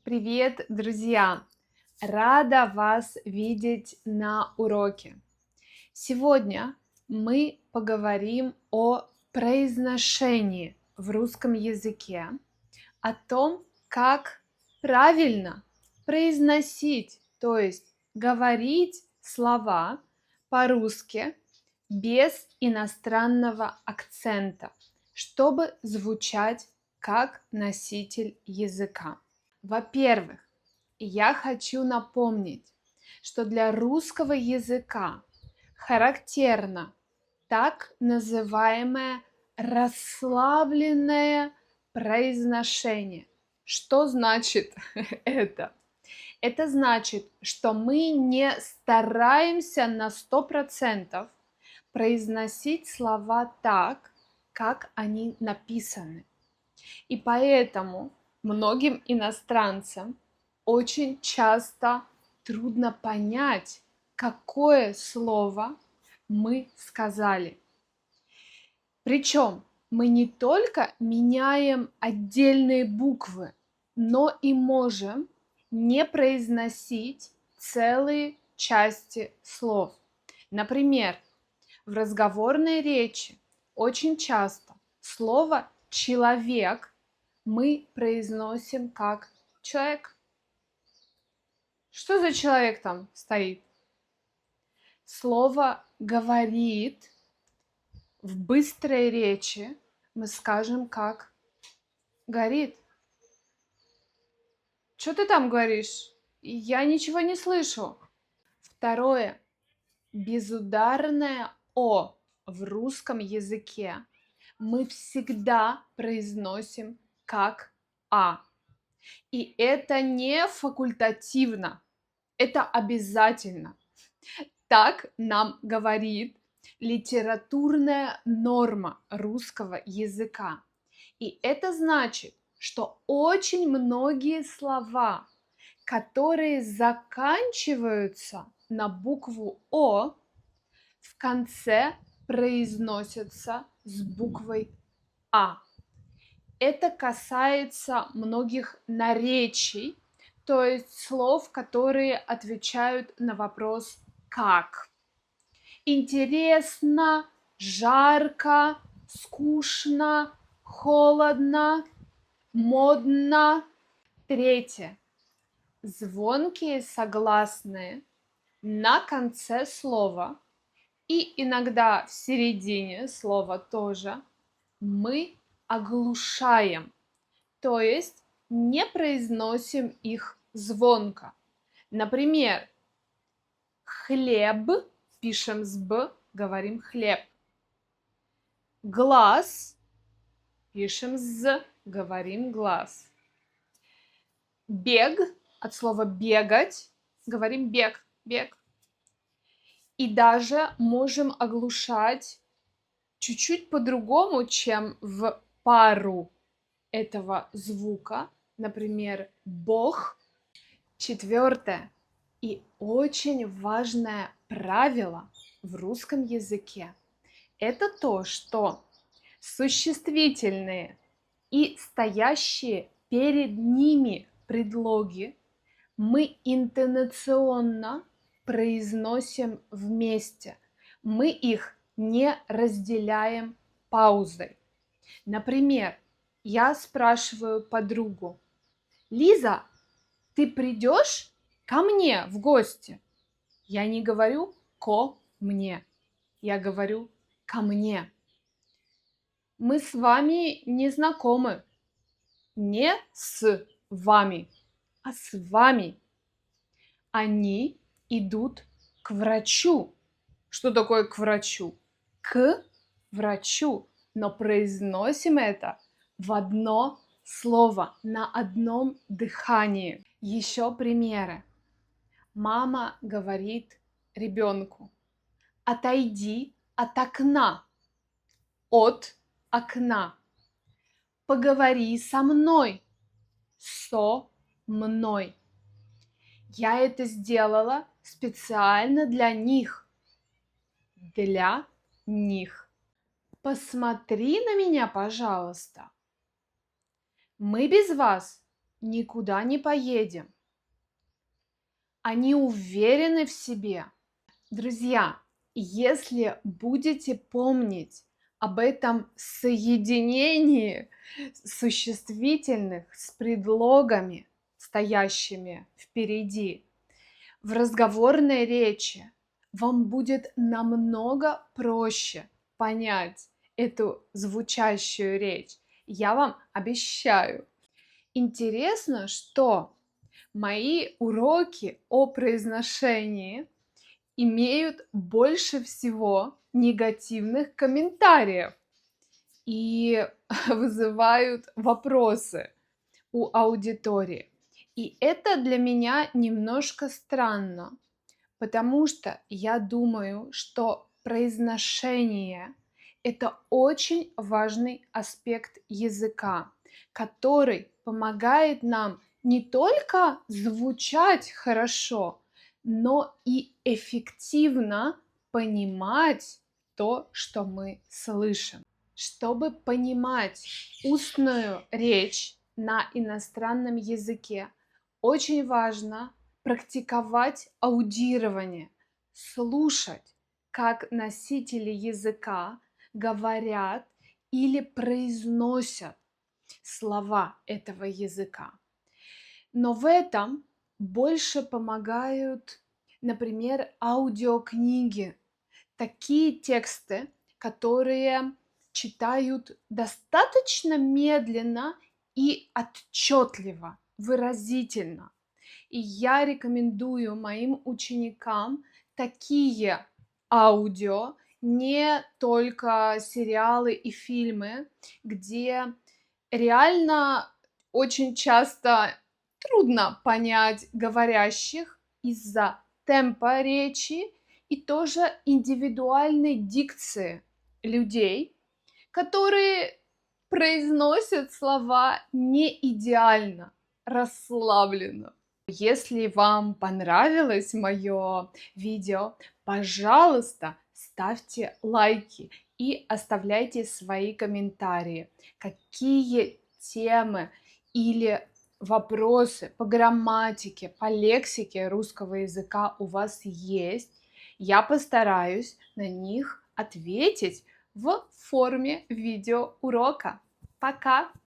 Привет, друзья! Рада вас видеть на уроке. Сегодня мы поговорим о произношении в русском языке, о том, как правильно произносить, то есть говорить слова по-русски без иностранного акцента, чтобы звучать как носитель языка. Во-первых, я хочу напомнить, что для русского языка характерно так называемое расслабленное произношение. Что значит это? Это значит, что мы не стараемся на 100% произносить слова так, как они написаны. И поэтому многим иностранцам очень часто трудно понять, какое слово мы сказали. Причем мы не только меняем отдельные буквы, но и можем не произносить целые части слов. Например, в разговорной речи очень часто слово «человек» мы произносим как «человек». Что за человек там стоит? Слово «говорит» в быстрой речи мы скажем как «горит». Что ты там говоришь? Я ничего не слышу. Второе. Безударное «о» в русском языке мы всегда произносим как «а». И это не факультативно, это обязательно. Так нам говорит литературная норма русского языка. И это значит, что очень многие слова, которые заканчиваются на букву «о», в конце произносятся с буквой «а». Это касается многих наречий, то есть слов, которые отвечают на вопрос «как». Интересно, жарко, скучно, холодно, модно. Третье. Звонкие согласные на конце слова и иногда в середине слова тоже мы оглушаем, то есть не произносим их звонко. Например, хлеб пишем с «б», говорим хлеб. Глаз пишем с «з», говорим глаз. Бег от слова бегать, говорим бег, бег. И даже можем оглушать чуть-чуть по-другому, чем в пару этого звука, например, Бог. Четвертое и очень важное правило в русском языке – это то, что существительные и стоящие перед ними предлоги мы интонационно произносим вместе. Мы их не разделяем паузой. Например, я спрашиваю подругу: «Лиза, ты придешь ко мне в гости?» Я не говорю «ко мне», я говорю «ко мне». Мы с вами не знакомы. Не с вами, а с вами. Они идут к врачу. Что такое к врачу? К врачу. Но произносим это в одно слово, на одном дыхании. Еще примеры. Мама говорит ребенку: отойди от окна. От окна. Поговори со мной. Со мной. Я это сделала специально для них. Для них. Посмотри на меня, пожалуйста. Мы без вас никуда не поедем. Они уверены в себе. Друзья, если будете помнить об этом соединении существительных с предлогами, стоящими впереди, в разговорной речи, вам будет намного проще понять эту звучащую речь. Я вам обещаю. Интересно, что мои уроки о произношении имеют больше всего негативных комментариев и вызывают вопросы у аудитории. И это для меня немножко странно, потому что я думаю, что произношение – это очень важный аспект языка, который помогает нам не только звучать хорошо, но и эффективно понимать то, что мы слышим. Чтобы понимать устную речь на иностранном языке, очень важно практиковать аудирование, слушать, как носители языка говорят или произносят слова этого языка. Но в этом больше помогают, например, аудиокниги, такие тексты, которые читают достаточно медленно и отчетливо, выразительно. И я рекомендую моим ученикам такие аудио, не только сериалы и фильмы, где реально очень часто трудно понять говорящих из-за темпа речи и тоже индивидуальной дикции людей, которые произносят слова не идеально, расслабленно. Если вам понравилось мое видео, пожалуйста, ставьте лайки и оставляйте свои комментарии. Какие темы или вопросы по грамматике, по лексике русского языка у вас есть? Я постараюсь на них ответить в форме видеоурока. Пока!